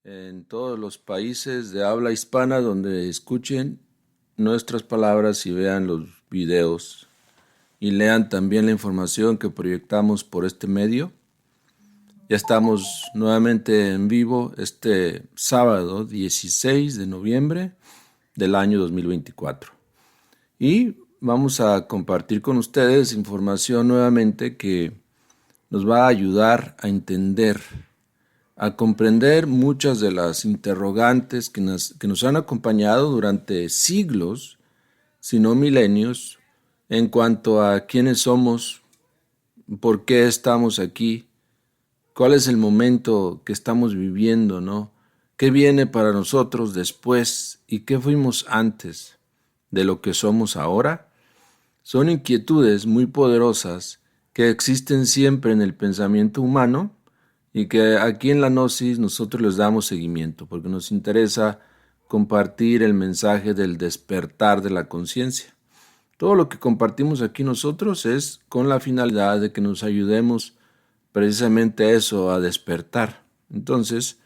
en todos los países de habla hispana donde escuchen nuestras palabras y vean los videos y lean también la información que proyectamos por este medio. Ya estamos nuevamente en vivo este sábado 16 de noviembre del año 2024. Y vamos a compartir con ustedes información nuevamente que nos va a ayudar a entender, a comprender muchas de las interrogantes que nos han acompañado durante siglos, si no milenios, en cuanto a quiénes somos, por qué estamos aquí, cuál es el momento que estamos viviendo, ¿no? ¿Qué viene para nosotros después y qué fuimos antes de lo que somos ahora? Son inquietudes muy poderosas que existen siempre en el pensamiento humano y que aquí en la Gnosis nosotros les damos seguimiento porque nos interesa compartir el mensaje del despertar de la conciencia. Todo lo que compartimos aquí nosotros es con la finalidad de que nos ayudemos precisamente a eso, a despertar. Entonces,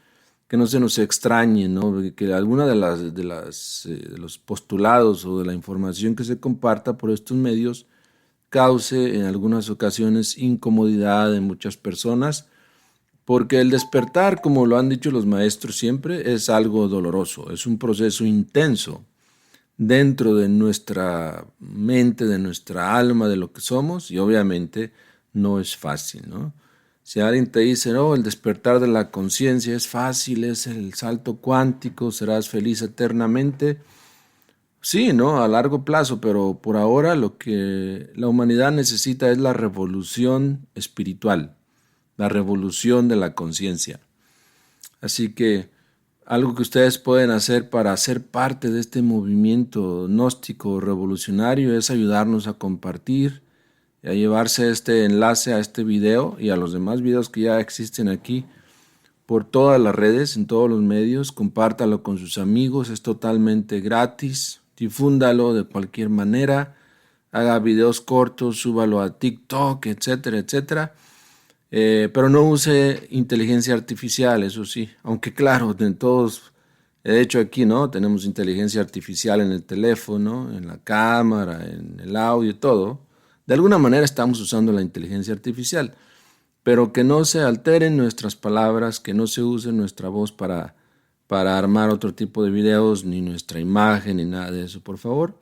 que no se nos extrañe, ¿no? Que alguna de los postulados o de la información que se comparta por estos medios cause en algunas ocasiones incomodidad en muchas personas, porque el despertar, como lo han dicho los maestros siempre, es algo doloroso, es un proceso intenso dentro de nuestra mente, de nuestra alma, de lo que somos, y obviamente no es fácil, ¿no? Si alguien te dice, no, el despertar de la conciencia es fácil, es el salto cuántico, serás feliz eternamente. Sí, ¿no? A largo plazo, pero por ahora lo que la humanidad necesita es la revolución espiritual, la revolución de la conciencia. Así que algo que ustedes pueden hacer para ser parte de este movimiento gnóstico revolucionario es ayudarnos a compartir y a llevarse este enlace a este video y a los demás videos que ya existen aquí por todas las redes, en todos los medios. Compártalo con sus amigos, es totalmente gratis. Difúndalo de cualquier manera. Haga videos cortos, súbalo a TikTok, etcétera, etcétera. Pero no use inteligencia artificial, eso sí. Aunque claro, en todos, de hecho aquí, ¿no? Tenemos inteligencia artificial en el teléfono, en la cámara, en el audio, todo. De alguna manera estamos usando la inteligencia artificial, pero que no se alteren nuestras palabras, que no se use nuestra voz para armar otro tipo de videos, ni nuestra imagen, ni nada de eso, por favor.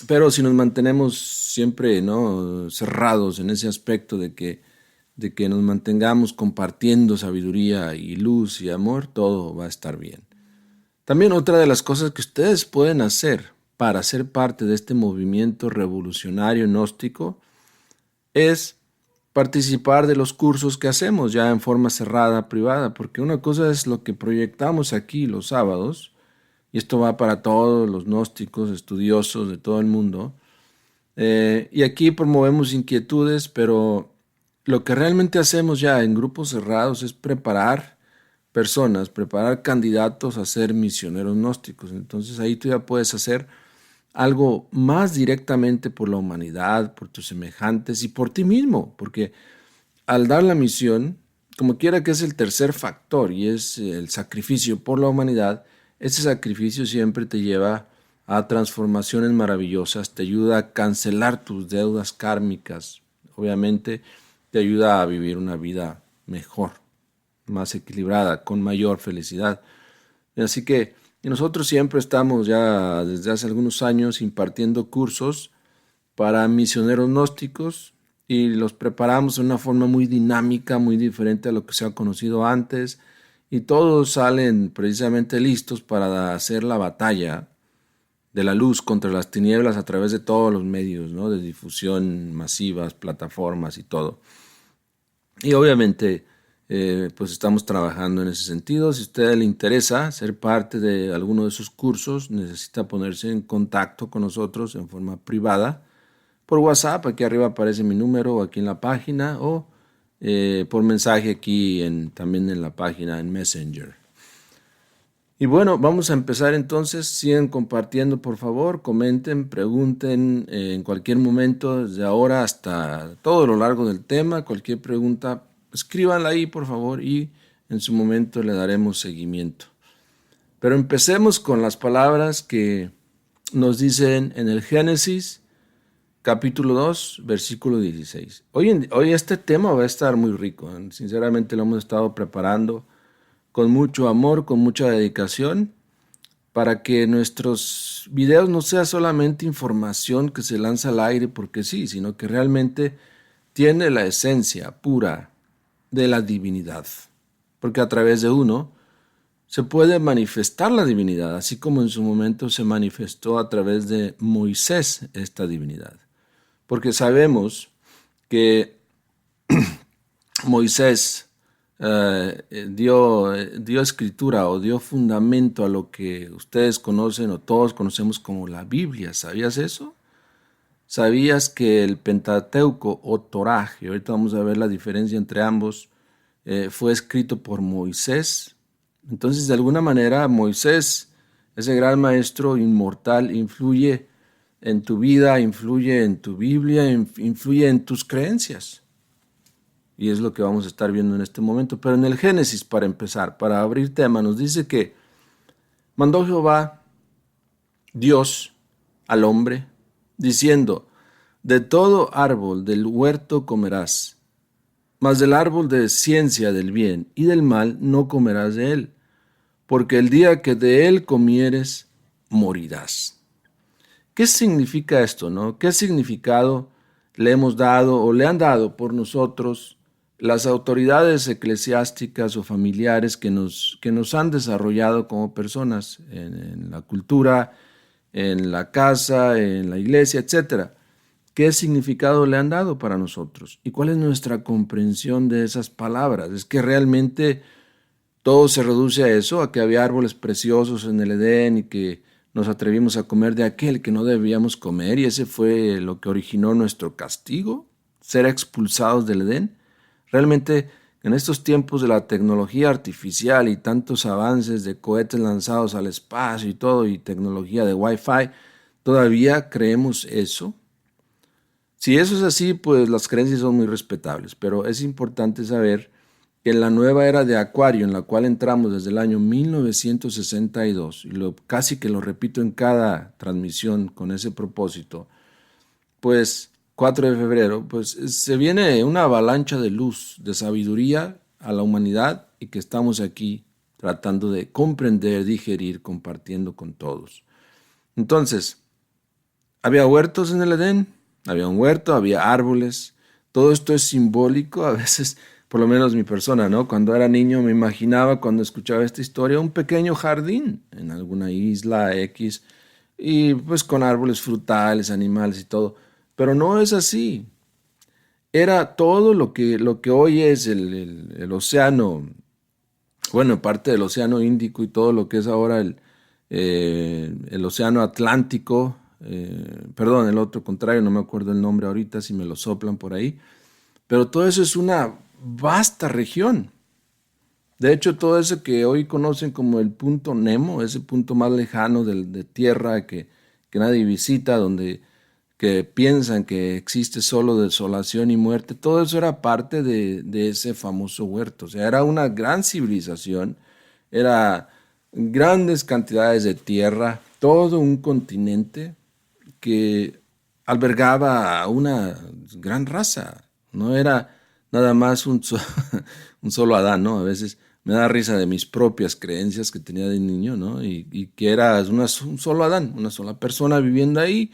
Pero si nos mantenemos siempre, ¿no?, cerrados en ese aspecto de que nos mantengamos compartiendo sabiduría y luz y amor, todo va a estar bien. También otra de las cosas que ustedes pueden hacer para ser parte de este movimiento revolucionario gnóstico es participar de los cursos que hacemos ya en forma cerrada, privada, porque una cosa es lo que proyectamos aquí los sábados, y esto va para todos los gnósticos, estudiosos de todo el mundo, y aquí promovemos inquietudes, pero lo que realmente hacemos ya en grupos cerrados es preparar personas, preparar candidatos a ser misioneros gnósticos. Entonces ahí tú ya puedes hacer algo más directamente por la humanidad, por tus semejantes y por ti mismo, porque al dar la misión, como quiera que es el tercer factor y es el sacrificio por la humanidad, ese sacrificio siempre te lleva a transformaciones maravillosas, te ayuda a cancelar tus deudas kármicas, obviamente te ayuda a vivir una vida mejor, más equilibrada, con mayor felicidad. Así que nosotros siempre estamos ya desde hace algunos años impartiendo cursos para misioneros gnósticos y los preparamos de una forma muy dinámica, muy diferente a lo que se ha conocido antes, y todos salen precisamente listos para hacer la batalla de la luz contra las tinieblas a través de todos los medios, ¿no?, de difusión masivas, plataformas y todo. Y obviamente pues estamos trabajando en ese sentido. Si a usted le interesa ser parte de alguno de esos cursos, necesita ponerse en contacto con nosotros en forma privada por WhatsApp. Aquí arriba aparece mi número, o aquí en la página, o por mensaje aquí también en la página en Messenger. Y bueno, vamos a empezar entonces. Sigan compartiendo, por favor, comenten, pregunten en cualquier momento, desde ahora hasta todo lo largo del tema. Cualquier pregunta, escríbanla ahí, por favor, y en su momento le daremos seguimiento. Pero empecemos con las palabras que nos dicen en el Génesis, capítulo 2, versículo 16. Hoy este tema va a estar muy rico. Sinceramente lo hemos estado preparando con mucho amor, con mucha dedicación, para que nuestros videos no sea solamente información que se lanza al aire porque sí, sino que realmente tiene la esencia pura de la divinidad. Porque a través de uno se puede manifestar la divinidad, así como en su momento se manifestó a través de Moisés esta divinidad. Porque sabemos que Moisés dio escritura o dio fundamento a lo que ustedes conocen o todos conocemos como la Biblia. ¿Sabías eso? ¿Sabías que el Pentateuco o Torá, y ahorita vamos a ver la diferencia entre ambos, fue escrito por Moisés? Entonces, de alguna manera, Moisés, ese gran maestro inmortal, influye en tu vida, influye en tu Biblia, influye en tus creencias. Y es lo que vamos a estar viendo en este momento. Pero en el Génesis, para empezar, para abrir tema, nos dice que mandó Jehová, Dios, al hombre, diciendo: de todo árbol del huerto comerás, mas del árbol de ciencia del bien y del mal no comerás de él, porque el día que de él comieres, morirás. ¿Qué significa esto, no? ¿Qué significado le hemos dado o le han dado por nosotros las autoridades eclesiásticas o familiares que nos han desarrollado como personas en la cultura, en la casa, en la iglesia, etcétera? ¿Qué significado le han dado para nosotros? ¿Y cuál es nuestra comprensión de esas palabras? Es que realmente todo se reduce a eso, a que había árboles preciosos en el Edén y que nos atrevimos a comer de aquel que no debíamos comer, y ese fue lo que originó nuestro castigo, ser expulsados del Edén. Realmente, en estos tiempos de la tecnología artificial y tantos avances de cohetes lanzados al espacio y todo, y tecnología de Wi-Fi, ¿todavía creemos eso? Si eso es así, pues las creencias son muy respetables, pero es importante saber que en la nueva era de Acuario, en la cual entramos desde el año 1962, y casi que lo repito en cada transmisión con ese propósito, pues 4 de febrero, pues se viene una avalancha de luz, de sabiduría a la humanidad, y que estamos aquí tratando de comprender, digerir, compartiendo con todos. Entonces, había huertos en el Edén, había un huerto, había árboles. Todo esto es simbólico. A veces, por lo menos mi persona, ¿no? Cuando era niño me imaginaba, cuando escuchaba esta historia, un pequeño jardín en alguna isla X, y pues con árboles frutales, animales y todo. Pero no es así. Era todo lo que hoy es el océano, bueno, parte del océano Índico y todo lo que es ahora el océano Atlántico. Perdón, el otro contrario, no me acuerdo el nombre ahorita, si me lo soplan por ahí, pero todo eso es una vasta región. De hecho, todo eso que hoy conocen como el punto Nemo, ese punto más lejano de tierra que nadie visita, donde que piensan que existe solo desolación y muerte, todo eso era parte de ese famoso huerto. O sea, era una gran civilización, era grandes cantidades de tierra, todo un continente que albergaba a una gran raza. No era nada más un solo Adán, ¿no? A veces me da risa de mis propias creencias que tenía de niño, ¿no? Y que era un solo Adán, una sola persona viviendo ahí,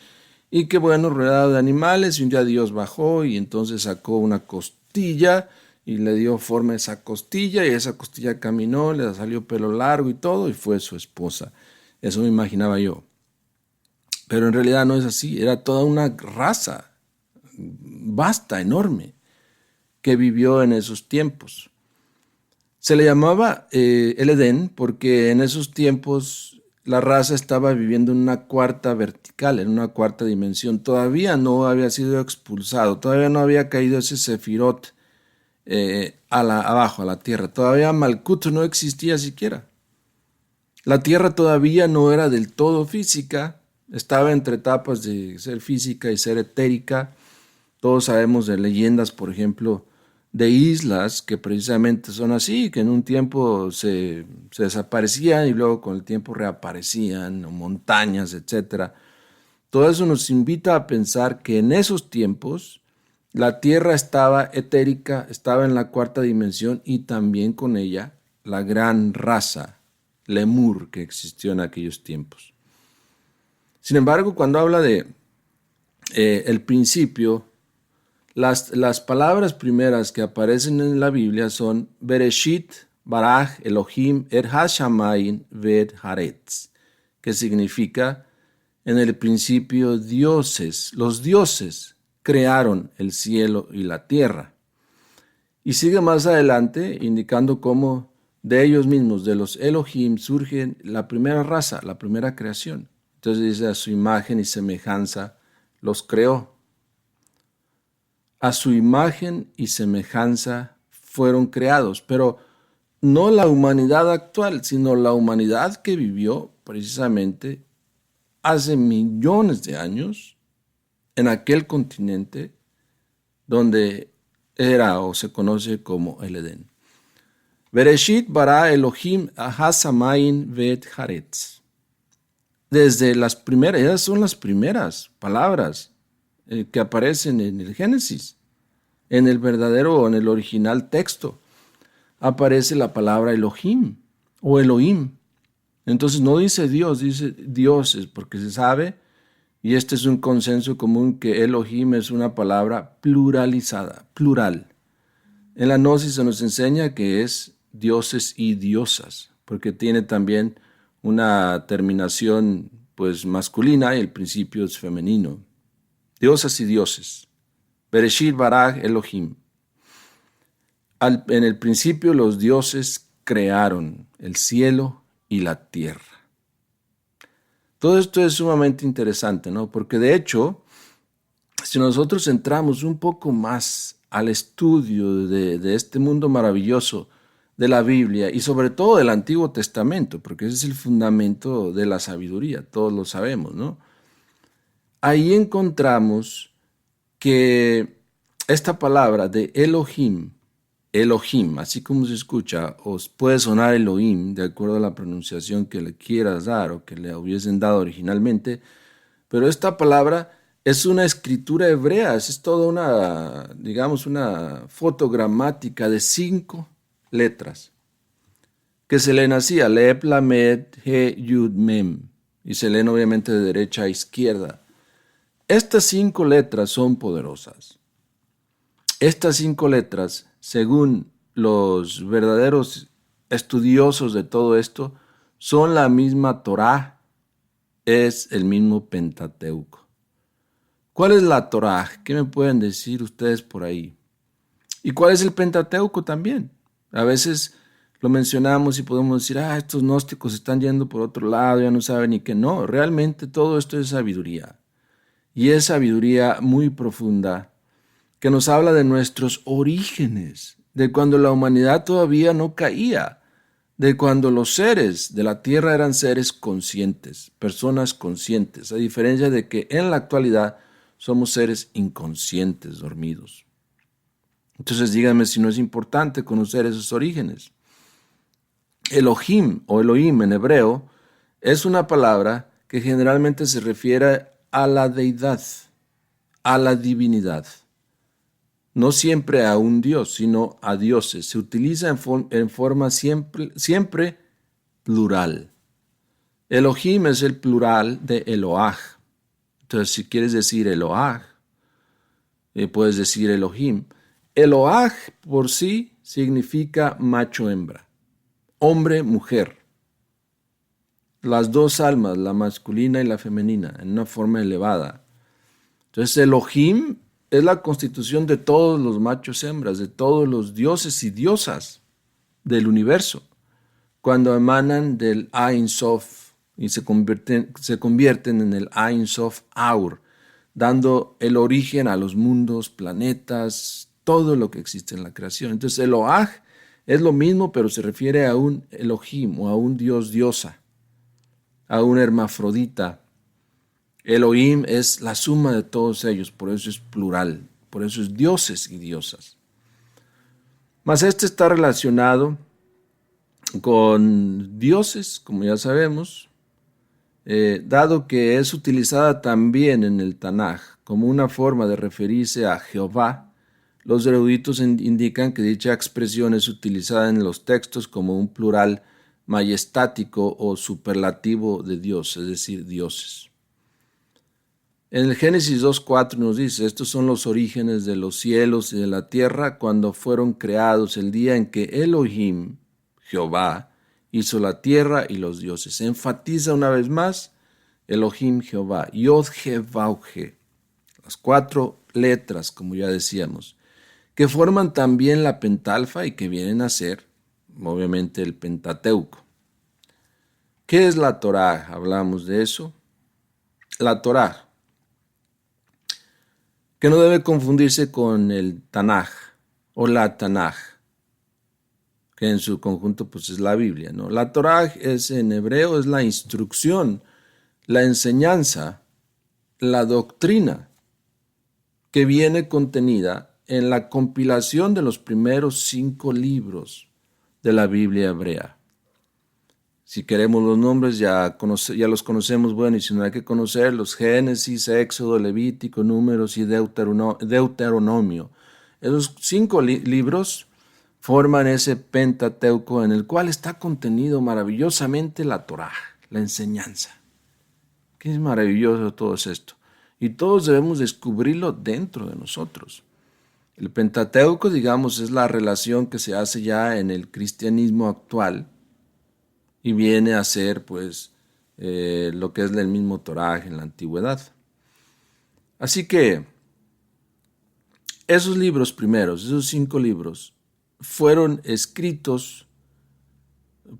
y que bueno, rodeado de animales, y un día Dios bajó y entonces sacó una costilla y le dio forma a esa costilla, y esa costilla caminó, le salió pelo largo y todo, y fue su esposa. Eso me imaginaba yo. Pero en realidad no es así, era toda una raza vasta, enorme, que vivió en esos tiempos. Se le llamaba el Edén porque en esos tiempos la raza estaba viviendo en una cuarta vertical, en una cuarta dimensión. Todavía no había sido expulsado, todavía no había caído ese Sefirot abajo, a la tierra. Todavía Malkut no existía siquiera. La tierra todavía no era del todo física, estaba entre etapas de ser física y ser etérica. Todos sabemos de leyendas, por ejemplo, de islas que precisamente son así, que en un tiempo se desaparecían y luego con el tiempo reaparecían, o montañas, etcétera. Todo eso nos invita a pensar que en esos tiempos la Tierra estaba etérica, estaba en la cuarta dimensión y también con ella la gran raza Lemur que existió en aquellos tiempos. Sin embargo, cuando habla de el principio, las palabras primeras que aparecen en la Biblia son Bereshit, Baraj, Elohim, Hashamayim, Ved Haaretz, que significa en el principio dioses. Los dioses crearon el cielo y la tierra. Y sigue más adelante indicando cómo de ellos mismos, de los Elohim, surge la primera raza, la primera creación. Entonces dice, a su imagen y semejanza los creó. A su imagen y semejanza fueron creados, pero no la humanidad actual, sino la humanidad que vivió precisamente hace millones de años en aquel continente donde era o se conoce como el Edén. Bereshit bara Elohim hasamayim vet haaretz. Desde las primeras, esas son las primeras palabras que aparecen en el Génesis. En el verdadero o en el original texto aparece la palabra Elohim o Elohim. Entonces no dice Dios, dice dioses, porque se sabe, y este es un consenso común, que Elohim es una palabra pluralizada, plural. En la Gnosis se nos enseña que es dioses y diosas, porque tiene también una terminación pues masculina y el principio es femenino. Diosas y dioses. Bereshit bara Elohim. En el principio los dioses crearon el cielo y la tierra. Todo esto es sumamente interesante, ¿no? Porque de hecho, si nosotros entramos un poco más al estudio de este mundo maravilloso de la Biblia y sobre todo del Antiguo Testamento, porque ese es el fundamento de la sabiduría, todos lo sabemos, ¿no? Ahí encontramos que esta palabra de Elohim, así como se escucha, os puede sonar Elohim, de acuerdo a la pronunciación que le quieras dar o que le hubiesen dado originalmente, pero esta palabra es una escritura hebrea, es toda una, digamos, una fotogramática de 5 letras, que se leen así, Alep, Lamed, He, Yud, Mem, y se leen obviamente de derecha a izquierda. Estas 5 letras son poderosas. Estas 5 letras, según los verdaderos estudiosos de todo esto, son la misma Torá, es el mismo Pentateuco. ¿Cuál es la Torá? ¿Qué me pueden decir ustedes por ahí? ¿Y cuál es el Pentateuco también? A veces lo mencionamos y podemos decir, estos gnósticos están yendo por otro lado, ya no saben ni qué. No, realmente todo esto es sabiduría. Y es sabiduría muy profunda que nos habla de nuestros orígenes, de cuando la humanidad todavía no caía, de cuando los seres de la tierra eran seres conscientes, personas conscientes, a diferencia de que en la actualidad somos seres inconscientes, dormidos. Entonces díganme si no es importante conocer esos orígenes. Elohim o Elohim en hebreo es una palabra que generalmente se refiere a la deidad, a la divinidad. No siempre a un dios, sino a dioses. Se utiliza en forma siempre plural. Elohim es el plural de Eloah. Entonces, si quieres decir Eloah, puedes decir Elohim. Eloah por sí significa macho-hembra, hombre-mujer. Las dos almas, la masculina y la femenina, en una forma elevada. Entonces, Elohim es la constitución de todos los machos hembras, de todos los dioses y diosas del universo, cuando emanan del Ein Sof y se convierten en el Ein Sof Aur, dando el origen a los mundos, planetas, todo lo que existe en la creación. Entonces Eloah es lo mismo, pero se refiere a un Elohim o a un dios diosa, a un hermafrodita. Elohim es la suma de todos ellos, por eso es plural, por eso es dioses y diosas. Mas este está relacionado con dioses, como ya sabemos, dado que es utilizada también en el Tanaj como una forma de referirse a Jehová. Los eruditos indican que dicha expresión es utilizada en los textos como un plural majestático o superlativo de Dios, es decir, dioses. En el Génesis 2.4 nos dice, estos son los orígenes de los cielos y de la tierra cuando fueron creados el día en que Elohim, Jehová, hizo la tierra y los dioses. Se enfatiza una vez más Elohim, Jehová, Yod-He-Vau-He, las 4 letras, como ya decíamos, que forman también la pentalfa y que vienen a ser, obviamente, el Pentateuco. ¿Qué es la Torá? Hablamos de eso. La Torá, que no debe confundirse con el Tanaj o la Tanaj, que en su conjunto pues es la Biblia, ¿no? La Torá es en hebreo, es la instrucción, la enseñanza, la doctrina que viene contenida en la compilación de los primeros 5 libros de la Biblia hebrea. Si queremos los nombres, ya los conocemos, bueno, y si no hay que conocerlos, Génesis, Éxodo, Levítico, Números y Deuteronomio. Esos 5 libros forman ese Pentateuco en el cual está contenido maravillosamente la Torá, la enseñanza. Qué es maravilloso todo esto. Y todos debemos descubrirlo dentro de nosotros. El Pentateuco, digamos, es la relación que se hace ya en el cristianismo actual y viene a ser, pues, lo que es el mismo Torá en la antigüedad. Así que esos libros primeros, esos 5 libros, fueron escritos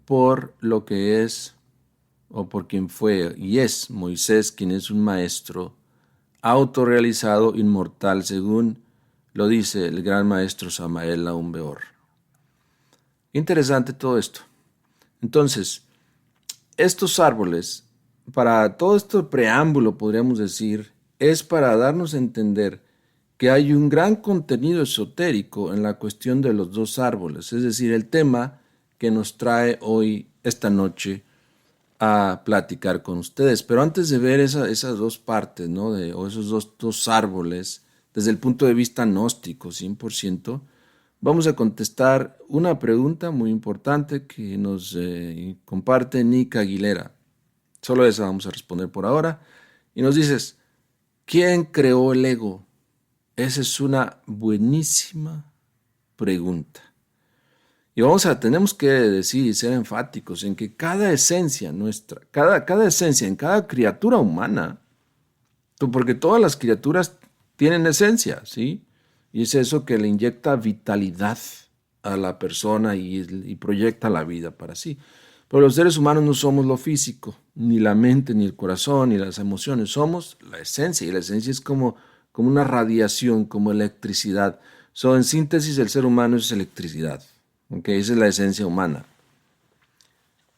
por lo que es, o por quien fue y es Moisés, quien es un maestro autorrealizado, inmortal, según lo dice el gran maestro Samael Aun Weor. Interesante todo esto. Entonces, estos árboles, para todo este preámbulo, podríamos decir, es para darnos a entender que hay un gran contenido esotérico en la cuestión de los 2 árboles, es decir, el tema que nos trae hoy, esta noche, a platicar con ustedes. Pero antes de ver esas 2 partes, ¿no? O esos dos árboles, desde el punto de vista gnóstico, 100%, vamos a contestar una pregunta muy importante que nos comparte Nick Aguilera. Solo esa vamos a responder por ahora. Y nos dices, ¿quién creó el ego? Esa es una buenísima pregunta. Y tenemos que decir y ser enfáticos en que cada esencia nuestra, cada esencia en cada criatura humana, porque todas las criaturas tienen esencia, ¿sí? Y es eso que le inyecta vitalidad a la persona y proyecta la vida para sí. Pero los seres humanos no somos lo físico, ni la mente, ni el corazón, ni las emociones. Somos la esencia, y la esencia es como una radiación, como electricidad. En síntesis, el ser humano es electricidad. Okay, esa es la esencia humana.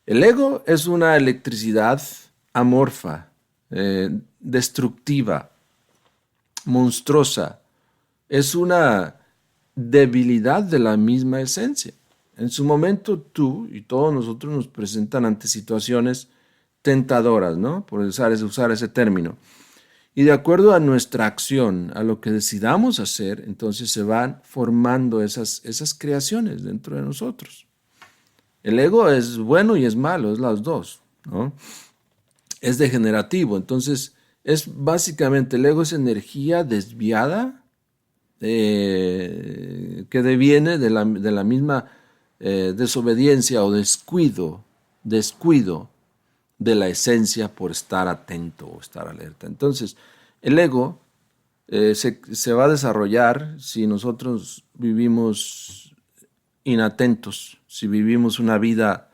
El ego es una electricidad amorfa, destructiva, monstruosa. Es una debilidad de la misma esencia. En su momento tú y todos nosotros nos presentan ante situaciones tentadoras, ¿no? Por usar ese término. Y de acuerdo a nuestra acción, a lo que decidamos hacer, entonces se van formando esas creaciones dentro de nosotros. El ego es bueno y es malo, es las dos, ¿no? Es degenerativo, entonces es básicamente el ego es energía desviada que deviene de la misma desobediencia o descuido de la esencia por estar atento o estar alerta. Entonces, el ego se va a desarrollar si nosotros vivimos inatentos, si vivimos una vida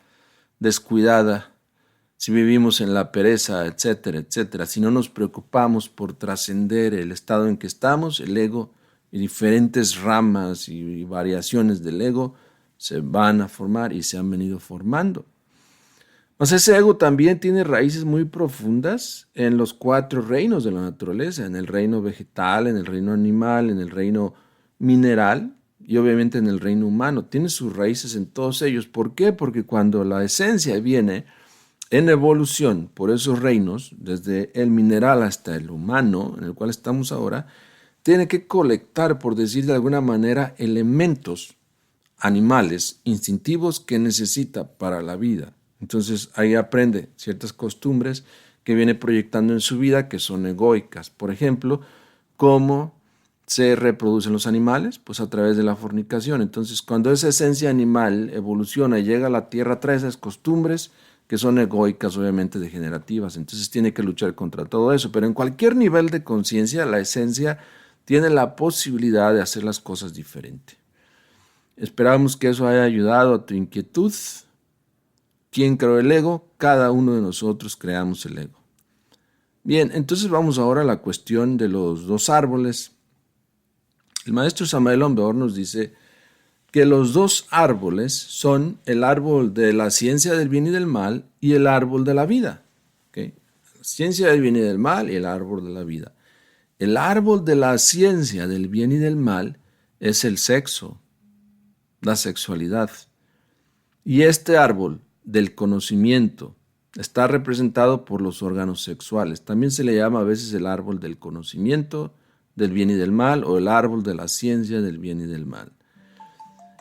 descuidada, si vivimos en la pereza, etcétera, etcétera. Si no nos preocupamos por trascender el estado en que estamos, el ego y diferentes ramas y variaciones del ego se van a formar y se han venido formando. Mas ese ego también tiene raíces muy profundas en los 4 reinos de la naturaleza, en el reino vegetal, en el reino animal, en el reino mineral y obviamente en el reino humano. Tiene sus raíces en todos ellos. ¿Por qué? Porque cuando la esencia viene en evolución por esos reinos, desde el mineral hasta el humano, en el cual estamos ahora, tiene que colectar, por decir de alguna manera, elementos animales, instintivos que necesita para la vida. Entonces ahí aprende ciertas costumbres que viene proyectando en su vida que son egoicas. Por ejemplo, cómo se reproducen los animales, pues a través de la fornicación. Entonces, cuando esa esencia animal evoluciona y llega a la tierra, trae esas costumbres que son egoicas, obviamente degenerativas. Entonces tiene que luchar contra todo eso. Pero en cualquier nivel de conciencia, la esencia tiene la posibilidad de hacer las cosas diferente. Esperamos que eso haya ayudado a tu inquietud. ¿Quién creó el ego? Cada uno de nosotros creamos el ego. Bien, entonces vamos ahora a la cuestión de los dos árboles. El maestro Samael Aun Weor nos dice que los dos árboles son el árbol de la ciencia del bien y del mal y el árbol de la vida. ¿Okay? La ciencia del bien y del mal y el árbol de la vida. El árbol de la ciencia del bien y del mal es el sexo, la sexualidad. Y este árbol del conocimiento está representado por los órganos sexuales. También se le llama a veces el árbol del conocimiento del bien y del mal o el árbol de la ciencia del bien y del mal.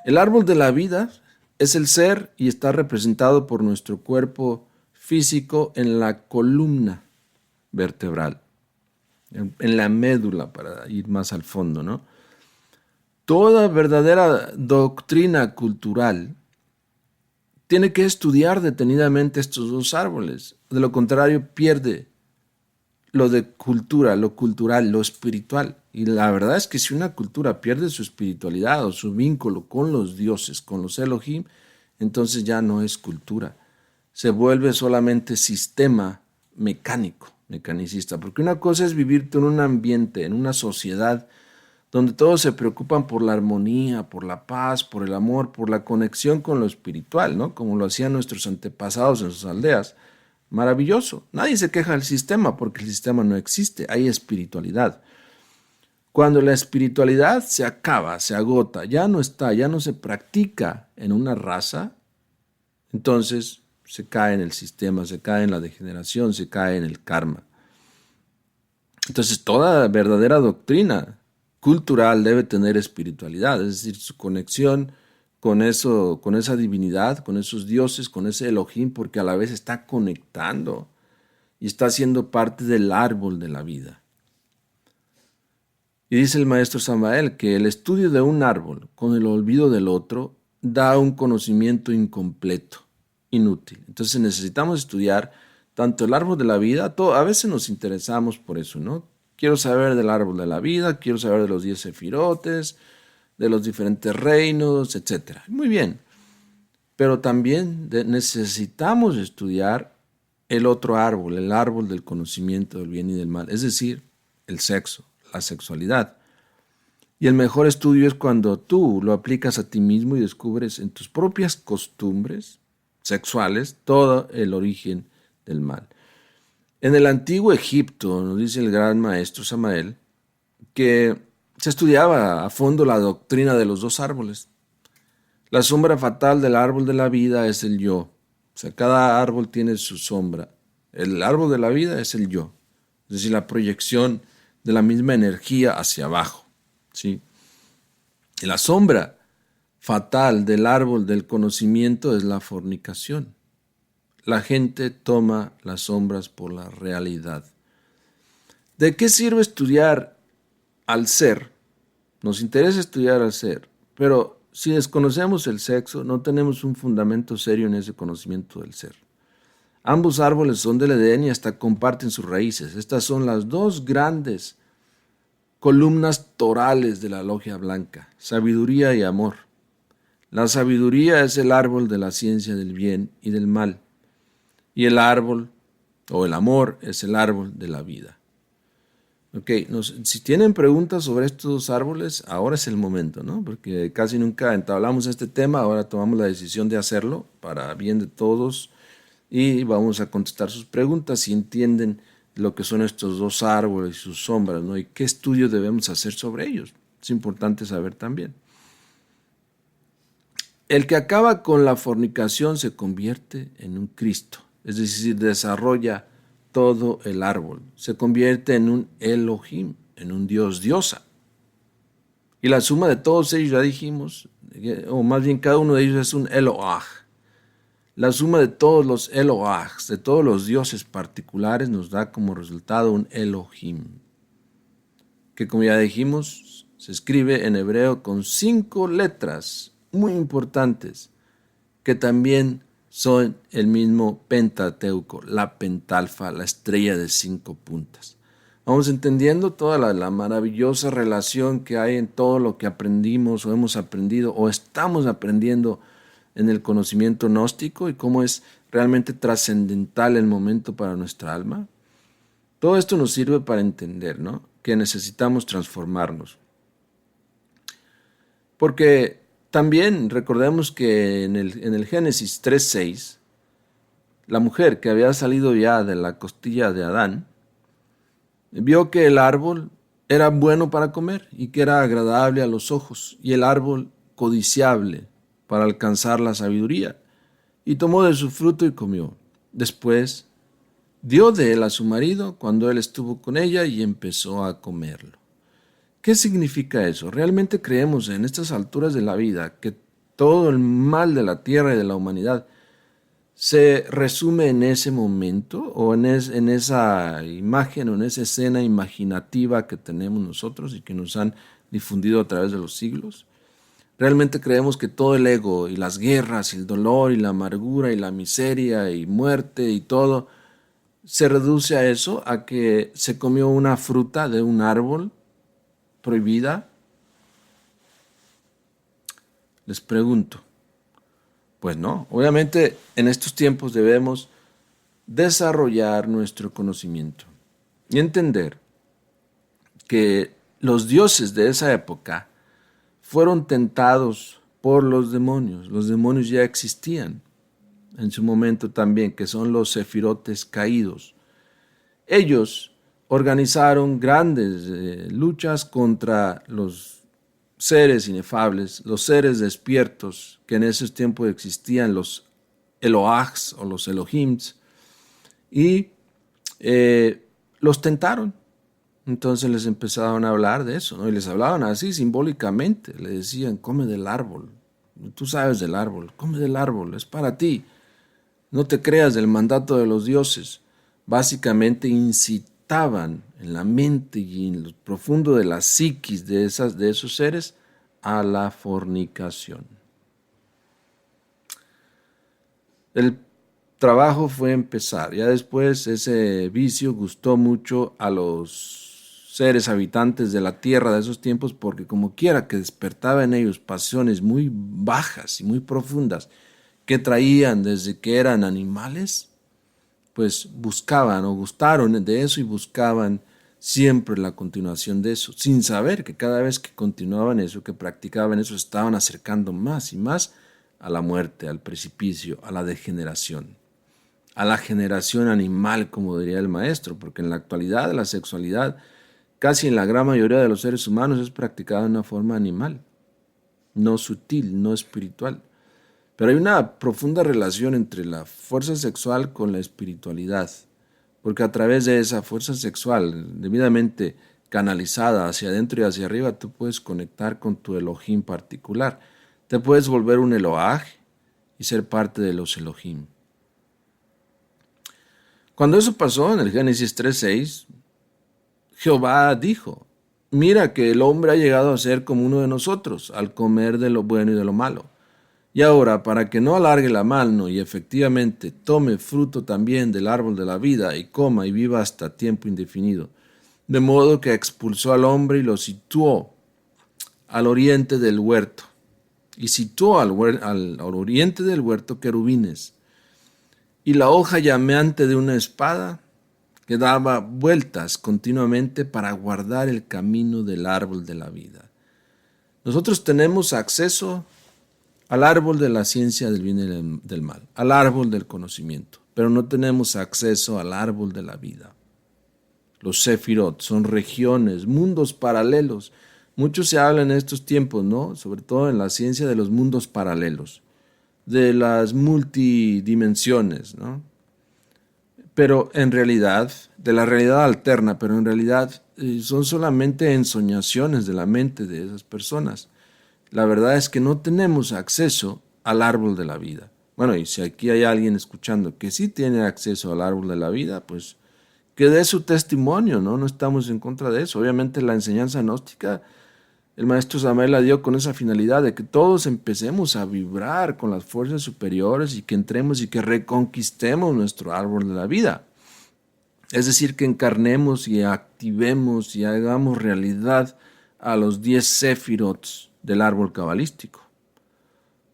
El árbol de la vida es el ser y está representado por nuestro cuerpo físico en la columna vertebral, en la médula, para ir más al fondo, ¿no? Toda verdadera doctrina cultural tiene que estudiar detenidamente estos dos árboles. De lo contrario, pierde lo de cultura, lo cultural, lo espiritual. Y la verdad es que si una cultura pierde su espiritualidad o su vínculo con los dioses, con los Elohim, entonces ya no es cultura. Se vuelve solamente sistema mecánico, mecanicista. Porque una cosa es vivir en un ambiente, en una sociedad donde todos se preocupan por la armonía, por la paz, por el amor, por la conexión con lo espiritual, ¿no? Como lo hacían nuestros antepasados en sus aldeas. Maravilloso. Nadie se queja del sistema porque el sistema no existe, hay espiritualidad. Cuando la espiritualidad se acaba, se agota, ya no está, ya no se practica en una raza, entonces se cae en el sistema, se cae en la degeneración, se cae en el karma. Entonces toda verdadera doctrina cultural debe tener espiritualidad, es decir, su conexión con eso, con esa divinidad, con esos dioses, con ese Elohim, porque a la vez está conectando y está siendo parte del árbol de la vida. Y dice el maestro Samael que el estudio de un árbol con el olvido del otro da un conocimiento incompleto, inútil. Entonces necesitamos estudiar tanto el árbol de la vida, a veces nos interesamos por eso, ¿no? Quiero saber del árbol de la vida, quiero saber de los 10 sefirotes, de los diferentes reinos, etc. Muy bien, pero también necesitamos estudiar el otro árbol, el árbol del conocimiento del bien y del mal, es decir, el sexo, la sexualidad. Y el mejor estudio es cuando tú lo aplicas a ti mismo y descubres en tus propias costumbres sexuales todo el origen del mal. En el antiguo Egipto, nos dice el gran maestro Samael, que se estudiaba a fondo la doctrina de los dos árboles. La sombra fatal del árbol de la vida es el yo. O sea, cada árbol tiene su sombra. El árbol de la vida es el yo. Es decir, la proyección de la misma energía hacia abajo. ¿Sí? Y la sombra fatal del árbol del conocimiento es la fornicación. La gente toma las sombras por la realidad. ¿De qué sirve estudiar al ser? Nos interesa estudiar al ser, pero si desconocemos el sexo, no tenemos un fundamento serio en ese conocimiento del ser. Ambos árboles son del Edén y hasta comparten sus raíces. Estas son las dos grandes columnas torales de la logia blanca, sabiduría y amor. La sabiduría es el árbol de la ciencia del bien y del mal. Y el árbol, o el amor, es el árbol de la vida. Ok, si tienen preguntas sobre estos dos árboles, ahora es el momento, ¿no? Porque casi nunca entablamos este tema, ahora tomamos la decisión de hacerlo para bien de todos y vamos a contestar sus preguntas si entienden lo que son estos dos árboles y sus sombras, ¿no? Y qué estudio debemos hacer sobre ellos. Es importante saber también. El que acaba con la fornicación se convierte en un Cristo, es decir, desarrolla todo el árbol, se convierte en un Elohim, en un Dios diosa. Y la suma de todos ellos, ya dijimos, o más bien cada uno de ellos es un Eloah. La suma de todos los Elohahs, de todos los dioses particulares, nos da como resultado un Elohim, que como ya dijimos, se escribe en hebreo con 5 letras muy importantes, que también son el mismo Pentateuco, la pentalfa, la estrella de 5 puntas. Vamos entendiendo toda la maravillosa relación que hay en todo lo que aprendimos o hemos aprendido o estamos aprendiendo en el conocimiento gnóstico y cómo es realmente trascendental el momento para nuestra alma. Todo esto nos sirve para entender, ¿no?, que necesitamos transformarnos. Porque también recordemos que en el Génesis 3:6, la mujer que había salido ya de la costilla de Adán, vio que el árbol era bueno para comer y que era agradable a los ojos, y el árbol codiciable para alcanzar la sabiduría, y tomó de su fruto y comió. Después dio de él a su marido cuando él estuvo con ella y empezó a comerlo. ¿Qué significa eso? ¿Realmente creemos en estas alturas de la vida que todo el mal de la tierra y de la humanidad se resume en ese momento o en esa imagen o en esa escena imaginativa que tenemos nosotros y que nos han difundido a través de los siglos? ¿Realmente creemos que todo el ego y las guerras y el dolor y la amargura y la miseria y muerte y todo se reduce a eso, a que se comió una fruta de un árbol prohibida? Les pregunto. Pues no, obviamente en estos tiempos debemos desarrollar nuestro conocimiento y entender que los dioses de esa época fueron tentados por los demonios. Los demonios ya existían en su momento también, que son los sefirotes caídos. Ellos organizaron grandes luchas contra los seres inefables, los seres despiertos que en esos tiempos existían, los Elohahs o los Elohims, y los tentaron. Entonces les empezaron a hablar de eso, ¿no? Y les hablaban así simbólicamente, le decían: come del árbol, tú sabes del árbol, come del árbol, es para ti, no te creas del mandato de los dioses. Básicamente incitaban en la mente y en lo profundo de la psiquis de esos seres a la fornicación. El trabajo fue empezar. Ya después ese vicio gustó mucho a los seres habitantes de la tierra de esos tiempos, porque como quiera que despertaba en ellos pasiones muy bajas y muy profundas que traían desde que eran animales, pues buscaban o gustaron de eso y buscaban siempre la continuación de eso, sin saber que cada vez que continuaban eso, que practicaban eso, estaban acercando más y más a la muerte, al precipicio, a la degeneración, a la generación animal, como diría el maestro, porque en la actualidad la sexualidad, casi en la gran mayoría de los seres humanos, es practicada de una forma animal, no sutil, no espiritual. Pero hay una profunda relación entre la fuerza sexual con la espiritualidad, porque a través de esa fuerza sexual debidamente canalizada hacia adentro y hacia arriba, tú puedes conectar con tu Elohim particular. Te puedes volver un Elohaj y ser parte de los Elohim. Cuando eso pasó en el Génesis 3:6, Jehová dijo: mira que el hombre ha llegado a ser como uno de nosotros, al comer de lo bueno y de lo malo. Y ahora, para que no alargue la mano y efectivamente tome fruto también del árbol de la vida y coma y viva hasta tiempo indefinido, de modo que expulsó al hombre y lo situó al oriente del huerto, y situó al oriente del huerto querubines, y la hoja llameante de una espada que daba vueltas continuamente para guardar el camino del árbol de la vida. Nosotros tenemos acceso al árbol de la ciencia del bien y del mal, al árbol del conocimiento, pero no tenemos acceso al árbol de la vida. Los Sefirot son regiones, mundos paralelos. Mucho se habla en estos tiempos, ¿no? Sobre todo en la ciencia de los mundos paralelos. de las multidimensiones, ¿no? Pero en realidad, de la realidad alterna, pero en realidad son solamente ensoñaciones de la mente de esas personas. La verdad es que no tenemos acceso al árbol de la vida. Bueno, y si aquí hay alguien escuchando que sí tiene acceso al árbol de la vida, pues que dé su testimonio, ¿no? No estamos en contra de eso. Obviamente la enseñanza gnóstica, el maestro Samael la dio con esa finalidad de que todos empecemos a vibrar con las fuerzas superiores y que entremos y que reconquistemos nuestro árbol de la vida. Es decir, que encarnemos y activemos y hagamos realidad a los 10 séfirots del árbol cabalístico.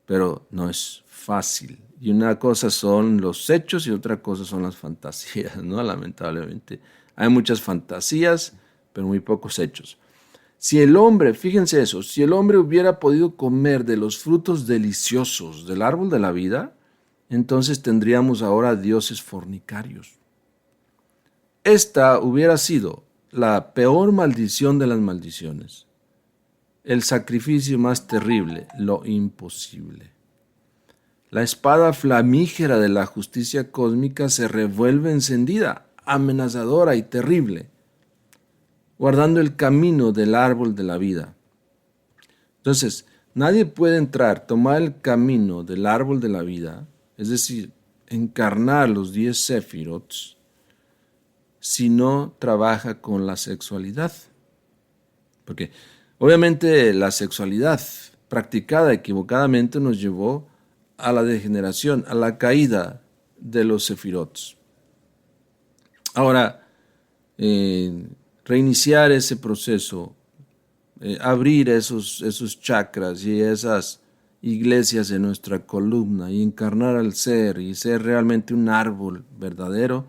Pero no es fácil. Y una cosa son los hechos y otra cosa son las fantasías, ¿no? Lamentablemente. Hay muchas fantasías, pero muy pocos hechos. Si el hombre, fíjense eso, si el hombre hubiera podido comer de los frutos deliciosos del árbol de la vida, entonces tendríamos ahora dioses fornicarios. Esta hubiera sido la peor maldición de las maldiciones, el sacrificio más terrible, lo imposible. La espada flamígera de la justicia cósmica se revuelve encendida, amenazadora y terrible, guardando el camino del árbol de la vida. Entonces, nadie puede entrar, tomar el camino del árbol de la vida, es decir, encarnar los 10 séfirots, si no trabaja con la sexualidad. Porque obviamente la sexualidad practicada equivocadamente nos llevó a la degeneración, a la caída de los sefirots. Ahora, reiniciar ese proceso, abrir esos chakras y esas iglesias en nuestra columna y encarnar al ser y ser realmente un árbol verdadero,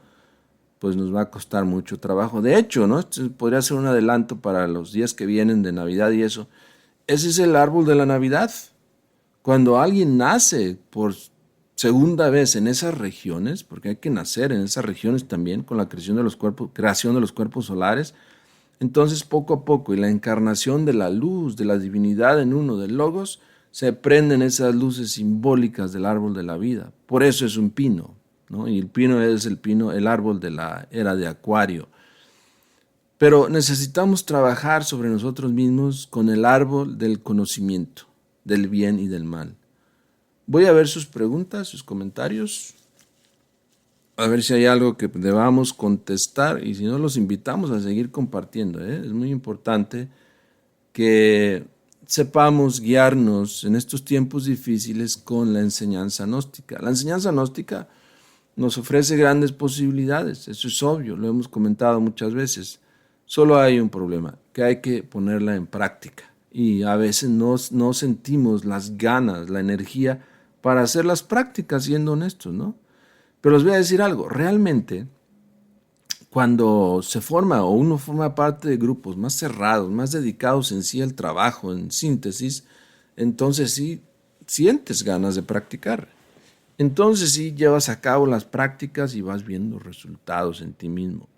pues nos va a costar mucho trabajo. De hecho, ¿no? Esto podría ser un adelanto para los días que vienen de Navidad y eso. Ese es el árbol de la Navidad. Cuando alguien nace por segunda vez en esas regiones, porque hay que nacer en esas regiones también con la creación de los cuerpos solares, entonces poco a poco y la encarnación de la luz, de la divinidad en uno, del Logos, se prenden esas luces simbólicas del árbol de la vida. Por eso es un pino, ¿no? Y el pino es el árbol de la era de Acuario. Pero necesitamos trabajar sobre nosotros mismos con el árbol del conocimiento, del bien y del mal. Voy a ver sus preguntas, sus comentarios, a ver si hay algo que debamos contestar y si no los invitamos a seguir compartiendo. Es muy importante que sepamos guiarnos en estos tiempos difíciles con la enseñanza gnóstica. La enseñanza gnóstica nos ofrece grandes posibilidades, eso es obvio, lo hemos comentado muchas veces. Solo hay un problema, que hay que ponerla en práctica y a veces no sentimos las ganas, la energía para hacer las prácticas, siendo honestos, ¿no? Pero les voy a decir algo, realmente cuando se forma o uno forma parte de grupos más cerrados, más dedicados en sí al trabajo, en síntesis, entonces sí sientes ganas de practicar. Entonces sí llevas a cabo las prácticas y vas viendo resultados en ti mismo.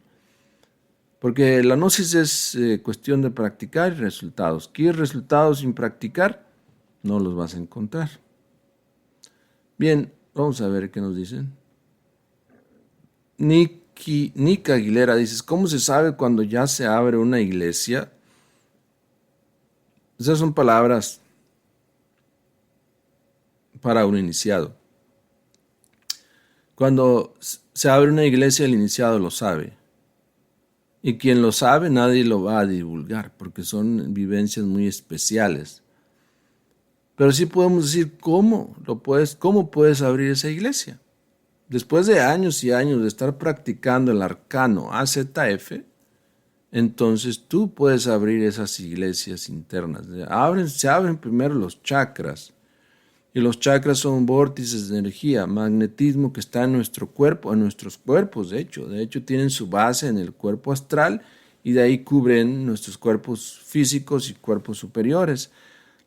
Porque la gnosis es cuestión de practicar y resultados. ¿Quieres resultados sin practicar? No los vas a encontrar. Bien, vamos a ver qué nos dicen. Nika Aguilera dice, ¿cómo se sabe cuando ya se abre una iglesia? Esas son palabras para un iniciado. Cuando se abre una iglesia, el iniciado lo sabe. Y quien lo sabe, nadie lo va a divulgar, porque son vivencias muy especiales. Pero sí podemos decir cómo puedes abrir esa iglesia. Después de años y años de estar practicando el arcano AZF, entonces tú puedes abrir esas iglesias internas. Se abren primero los chakras. Y los chakras son vórtices de energía, magnetismo que está en nuestro cuerpo, en nuestros cuerpos, de hecho. De hecho, tienen su base en el cuerpo astral y de ahí cubren nuestros cuerpos físicos y cuerpos superiores.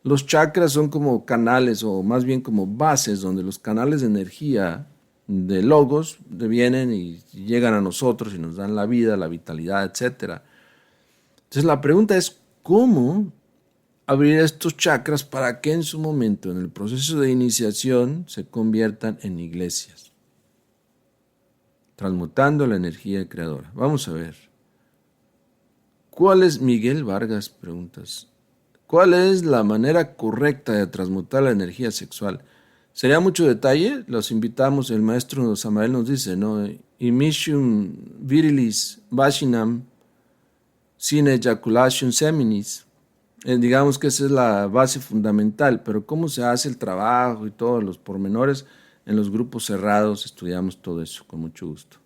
Los chakras son como canales o más bien como bases donde los canales de energía de logos vienen y llegan a nosotros y nos dan la vida, la vitalidad, etc. Entonces la pregunta es, ¿cómo abrir estos chakras para que en su momento, en el proceso de iniciación, se conviertan en iglesias, transmutando la energía creadora. Vamos a ver. ¿Cuál es, Miguel Vargas, preguntas? ¿Cuál es la manera correcta de transmutar la energía sexual? ¿Sería mucho detalle? Los invitamos, el maestro Samael nos dice, ¿no? Imitium virilis vaginam sine ejaculation seminis. Digamos que esa es la base fundamental, pero cómo se hace el trabajo y todos los pormenores en los grupos cerrados, estudiamos todo eso con mucho gusto.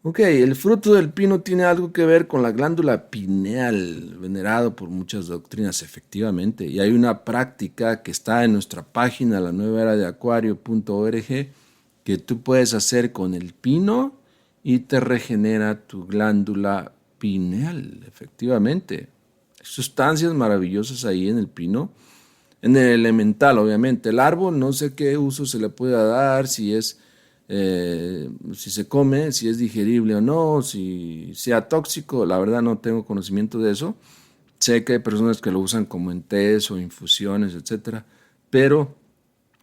Ok, el fruto del pino tiene algo que ver con la glándula pineal, venerado por muchas doctrinas, efectivamente. Y hay una práctica que está en nuestra página, la nueva era de acuario.org, que tú puedes hacer con el pino y te regenera tu glándula pineal, efectivamente. Sustancias maravillosas ahí en el pino. En el elemental, obviamente. El árbol, no sé qué uso se le pueda dar, si es... si se come, si es digerible o no, si sea tóxico, la verdad no tengo conocimiento de eso. Sé que hay personas que lo usan como en tés o infusiones, etcétera, pero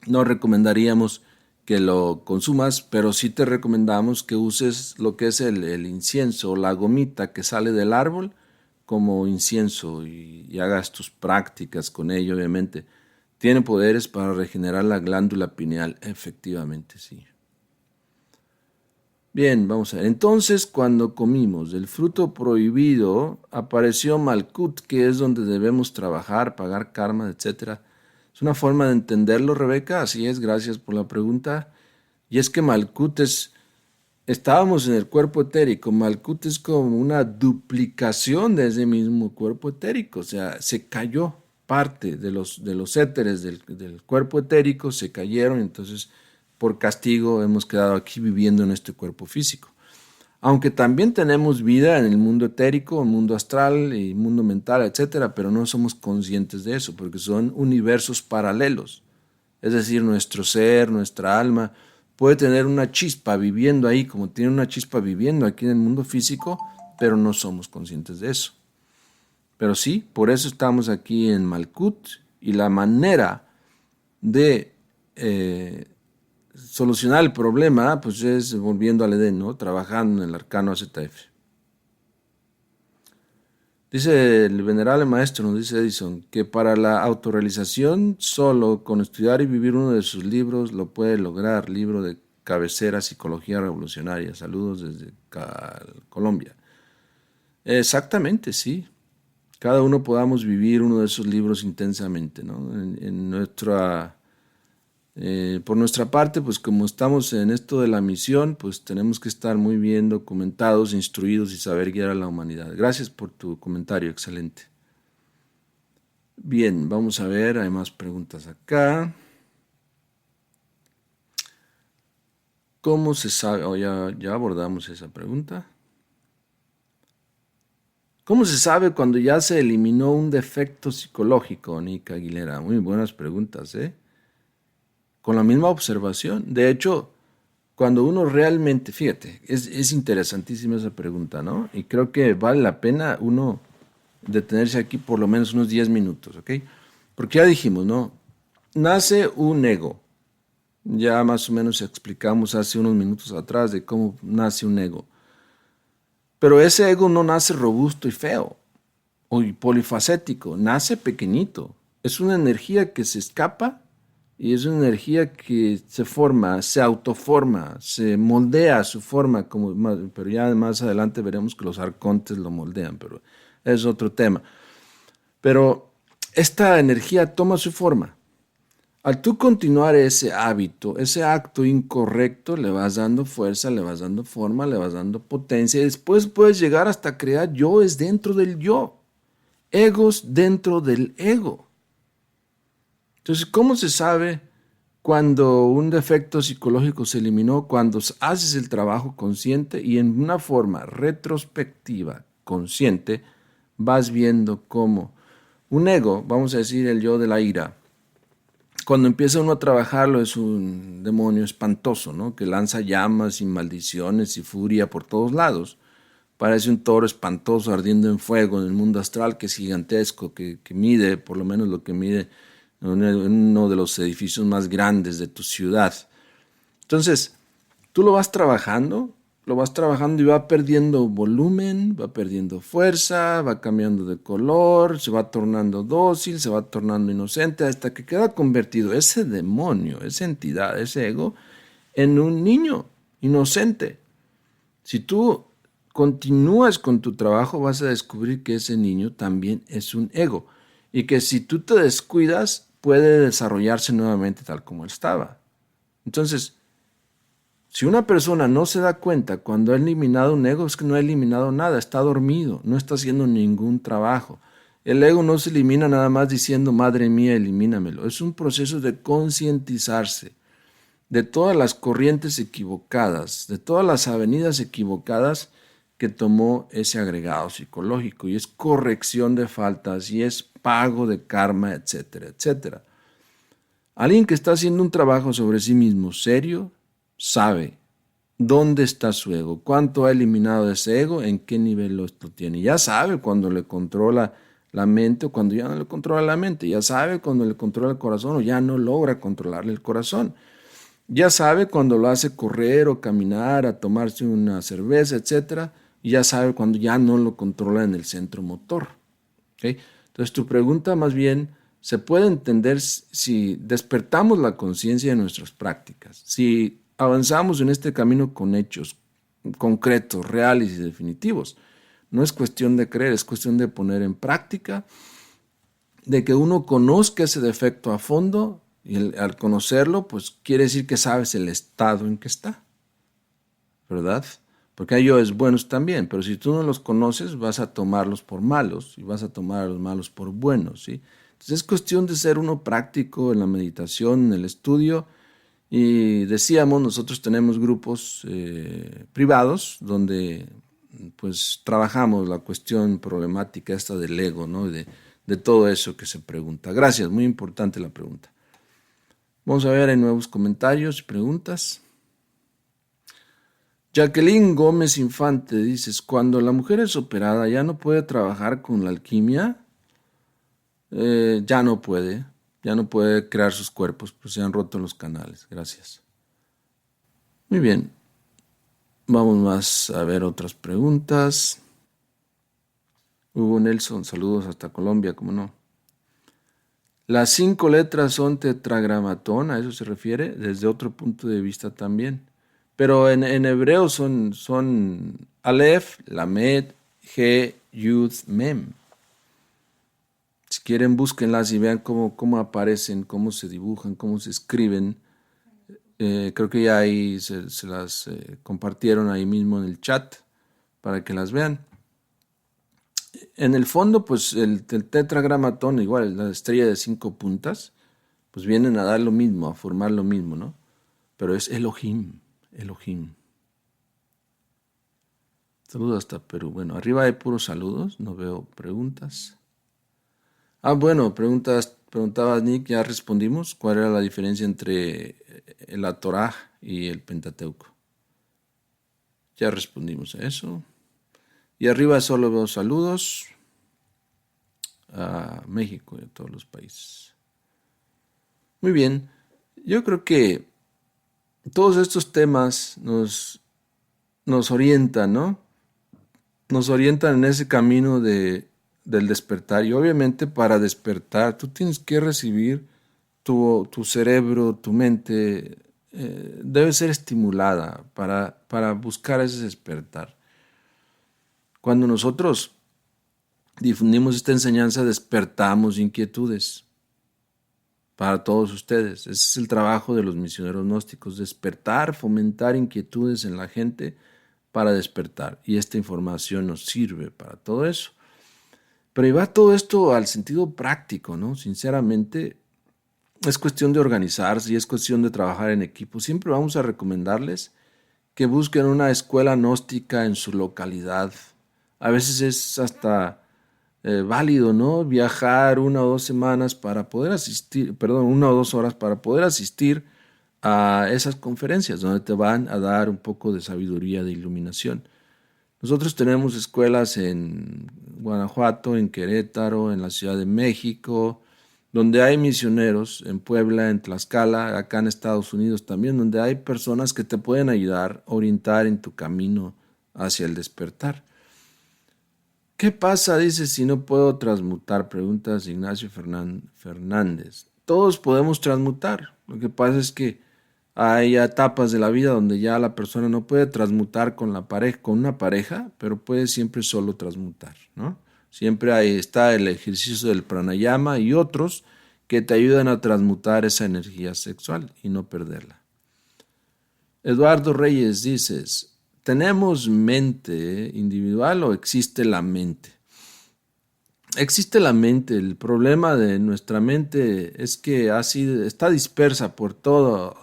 no recomendaríamos que lo consumas, pero sí te recomendamos que uses lo que es el incienso, la gomita que sale del árbol como incienso y hagas tus prácticas con ello, obviamente. Tiene poderes para regenerar la glándula pineal, efectivamente, sí. Bien, vamos a ver. Entonces, cuando comimos el fruto prohibido, apareció Malkut, que es donde debemos trabajar, pagar karma, etcétera. Es una forma de entenderlo, Rebeca. Así es, gracias por la pregunta. Y es que Malkut estábamos en el cuerpo etérico. Malkut es como una duplicación de ese mismo cuerpo etérico. O sea, se cayó parte de los éteres del cuerpo etérico, se cayeron, entonces por castigo hemos quedado aquí viviendo en este cuerpo físico. Aunque también tenemos vida en el mundo etérico, el mundo astral y mundo mental, etcétera, pero no somos conscientes de eso porque son universos paralelos. Es decir, nuestro ser, nuestra alma puede tener una chispa viviendo ahí, como tiene una chispa viviendo aquí en el mundo físico, pero no somos conscientes de eso. Pero sí, por eso estamos aquí en Malkut y la manera de solucionar el problema, pues es volviendo al Edén, ¿no? Trabajando en el arcano AZF. Dice el venerable maestro, nos dice Edison, que para la autorrealización solo con estudiar y vivir uno de sus libros lo puede lograr. Libro de cabecera, Psicología Revolucionaria. Saludos desde Colombia. Exactamente, sí. Cada uno podamos vivir uno de esos libros intensamente, ¿no? Por nuestra parte, pues como estamos en esto de la misión, pues tenemos que estar muy bien documentados, instruidos y saber guiar a la humanidad. Gracias por tu comentario, excelente. Bien, vamos a ver, hay más preguntas acá. ¿Cómo se sabe? Ya abordamos esa pregunta. ¿Cómo se sabe cuando ya se eliminó un defecto psicológico, Nica Aguilera? Muy buenas preguntas, ¿eh? Con la misma observación. De hecho, cuando uno realmente, fíjate, es interesantísima esa pregunta, ¿no? Y creo que vale la pena uno detenerse aquí por lo menos unos 10 minutos, ¿ok? Porque ya dijimos, ¿no? Nace un ego. Ya más o menos explicamos hace unos minutos atrás de cómo nace un ego. Pero ese ego no nace robusto y feo o polifacético, nace pequeñito. Es una energía que se escapa y es una energía que se forma, se autoforma, se moldea su forma, pero ya más adelante veremos que los arcontes lo moldean, pero es otro tema. Pero esta energía toma su forma. Al tú continuar ese hábito, ese acto incorrecto, le vas dando fuerza, le vas dando forma, le vas dando potencia y después puedes llegar hasta crear yoes dentro del yo, egos dentro del ego. Entonces, ¿cómo se sabe cuando un defecto psicológico se eliminó? Cuando haces el trabajo consciente y en una forma retrospectiva, consciente, vas viendo cómo un ego, vamos a decir el yo de la ira, cuando empieza uno a trabajarlo es un demonio espantoso, ¿no? Que lanza llamas y maldiciones y furia por todos lados. parece un toro espantoso ardiendo en fuego en el mundo astral, que es gigantesco, que mide por lo menos lo que mide uno de los edificios más grandes de tu ciudad. Entonces, tú lo vas trabajando y va perdiendo volumen, va perdiendo fuerza, va cambiando de color, se va tornando dócil, se va tornando inocente, hasta que queda convertido ese demonio, esa entidad, ese ego, en un niño inocente. Si tú continúas con tu trabajo, vas a descubrir que ese niño también es un ego y que si tú te descuidas, puede desarrollarse nuevamente tal como estaba. Entonces, si una persona no se da cuenta cuando ha eliminado un ego, es que no ha eliminado nada, está dormido, no está haciendo ningún trabajo. El ego no se elimina nada más diciendo, madre mía, elimínamelo. Es un proceso de concientizarse de todas las corrientes equivocadas, de todas las avenidas equivocadas que tomó ese agregado psicológico, y es corrección de faltas, y es pago de karma, etcétera, etcétera. Alguien que está haciendo un trabajo sobre sí mismo serio, sabe dónde está su ego, cuánto ha eliminado de ese ego, en qué nivel lo tiene. Ya sabe cuando le controla la mente o cuando ya no le controla la mente. Ya sabe cuando le controla el corazón o ya no logra controlarle el corazón. Ya sabe cuando lo hace correr o caminar, a tomarse una cerveza, etc. Y ya sabe cuando ya no lo controla en el centro motor. ¿Okay? Entonces tu pregunta más bien se puede entender si despertamos la conciencia de nuestras prácticas, si avanzamos en este camino con hechos concretos, reales y definitivos. No es cuestión de creer, es cuestión de poner en práctica, de que uno conozca ese defecto a fondo, y al conocerlo, pues quiere decir que sabes el estado en que está, ¿verdad? Porque hay yoes buenos también, pero si tú no los conoces, vas a tomarlos por malos y vas a tomar a los malos por buenos, ¿sí? Entonces es cuestión de ser uno práctico en la meditación, en el estudio. Y decíamos, nosotros tenemos grupos privados donde pues trabajamos la cuestión problemática esta del ego, ¿no? De todo eso que se pregunta. Gracias, muy importante la pregunta. Vamos a ver, hay nuevos comentarios y preguntas. Jacqueline Gómez Infante dices, cuando la mujer es operada, ¿ya no puede trabajar con la alquimia? Ya no puede crear sus cuerpos, pues se han roto los canales. Gracias. Muy bien, vamos más a ver otras preguntas. Hugo Nelson, saludos hasta Colombia, ¿cómo no? Las 5 letras son tetragramatón, a eso se refiere, desde otro punto de vista también. Pero en hebreo son Aleph, Lamed, He, Yud, Mem. Si quieren, búsquenlas y vean cómo aparecen, cómo se dibujan, cómo se escriben. Creo que ya ahí se las compartieron ahí mismo en el chat para que las vean. En el fondo, pues el tetragramatón, igual, la estrella de 5 puntas, pues vienen a dar lo mismo, a formar lo mismo, ¿no? Pero es Elohim. Saludos hasta Perú. Bueno, arriba hay puros saludos, no veo preguntas. Bueno, preguntabas, Nick, ya respondimos. ¿Cuál era la diferencia entre la Torá y el Pentateuco? Ya respondimos a eso. Y arriba solo veo saludos a México y a todos los países. Muy bien, yo creo que todos estos temas nos orientan, ¿no? Nos orientan en ese camino del despertar. Y obviamente para despertar tú tienes que recibir tu cerebro, tu mente, debe ser estimulada para buscar ese despertar. Cuando nosotros difundimos esta enseñanza, despertamos inquietudes para todos ustedes. Ese es el trabajo de los misioneros gnósticos, despertar, fomentar inquietudes en la gente para despertar. Y esta información nos sirve para todo eso. Pero llevar todo esto al sentido práctico, ¿no? Sinceramente, es cuestión de organizarse y es cuestión de trabajar en equipo. Siempre vamos a recomendarles que busquen una escuela gnóstica en su localidad. A veces es hasta válido, ¿no? Viajar 1 o 2 semanas para poder asistir, 1 o 2 horas para poder asistir a esas conferencias donde te van a dar un poco de sabiduría, de iluminación. Nosotros tenemos escuelas en Guanajuato, en Querétaro, en la Ciudad de México, donde hay misioneros, en Puebla, en Tlaxcala, acá en Estados Unidos también, donde hay personas que te pueden ayudar, orientar en tu camino hacia el despertar. ¿Qué pasa, dice, si no puedo transmutar? Preguntas Ignacio Fernández. Todos podemos transmutar. Lo que pasa es que hay etapas de la vida donde ya la persona no puede transmutar con la pareja, con una pareja, pero puede siempre solo transmutar, ¿no? Siempre ahí está el ejercicio del pranayama y otros que te ayudan a transmutar esa energía sexual y no perderla. Eduardo Reyes dices, ¿tenemos mente individual o existe la mente? Existe la mente. El problema de nuestra mente es que está dispersa por todo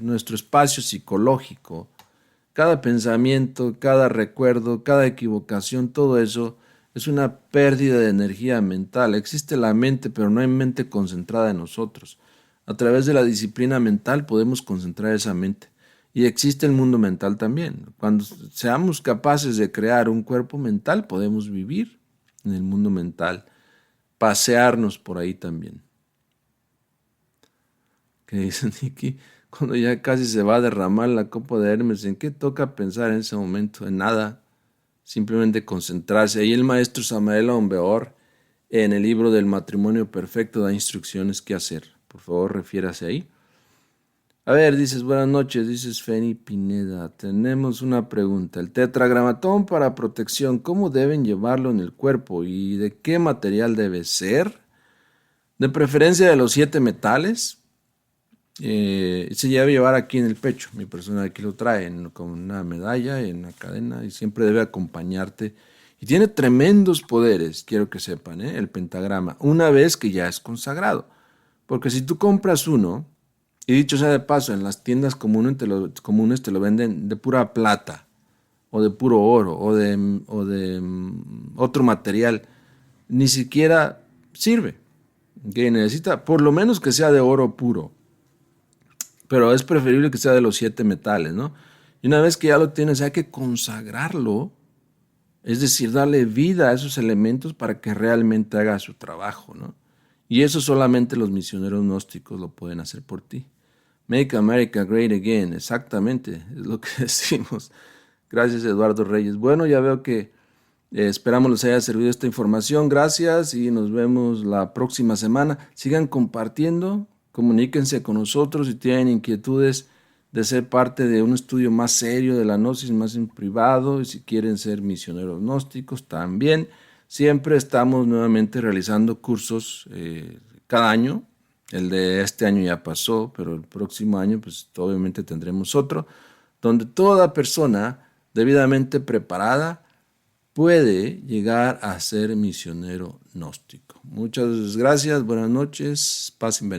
nuestro espacio psicológico. Cada pensamiento, cada recuerdo, cada equivocación, todo eso es una pérdida de energía mental. Existe la mente, pero no hay mente concentrada en nosotros. A través de la disciplina mental podemos concentrar esa mente. Y existe el mundo mental también. Cuando seamos capaces de crear un cuerpo mental, podemos vivir en el mundo mental, pasearnos por ahí también. ¿Qué dicen aquí? Cuando ya casi se va a derramar la copa de Hermes, ¿en qué toca pensar en ese momento? En nada, simplemente concentrarse. Ahí el maestro Samael Aumbeor, en el libro del matrimonio perfecto, da instrucciones qué hacer. Por favor, refiérase ahí. A ver, dices, buenas noches, dices Feni Pineda. Tenemos una pregunta. El tetragramatón para protección, ¿cómo deben llevarlo en el cuerpo y de qué material debe ser? De preferencia de los 7 metales. Se debe llevar aquí en el pecho. Mi persona aquí lo trae con una medalla, en una cadena, y siempre debe acompañarte. Y tiene tremendos poderes, quiero que sepan, el pentagrama, una vez que ya es consagrado. Porque si tú compras uno, y dicho sea de paso, en las tiendas comunes te lo venden de pura plata, o de puro oro, o de otro material, ni siquiera sirve. Que necesita por lo menos que sea de oro puro, pero es preferible que sea de los 7 metales, ¿no? Y una vez que ya lo tienes, hay que consagrarlo, es decir, darle vida a esos elementos para que realmente haga su trabajo, ¿no? Y eso solamente los misioneros gnósticos lo pueden hacer por ti. Make America Great Again, exactamente, es lo que decimos. Gracias, Eduardo Reyes. Bueno, ya veo que esperamos les haya servido esta información. Gracias y nos vemos la próxima semana. Sigan compartiendo, comuníquense con nosotros si tienen inquietudes de ser parte de un estudio más serio de la gnosis, más en privado, y si quieren ser misioneros gnósticos también. Siempre estamos nuevamente realizando cursos cada año. El de este año ya pasó, pero el próximo año pues obviamente tendremos otro, donde toda persona debidamente preparada puede llegar a ser misionero gnóstico. Muchas gracias, buenas noches, paz en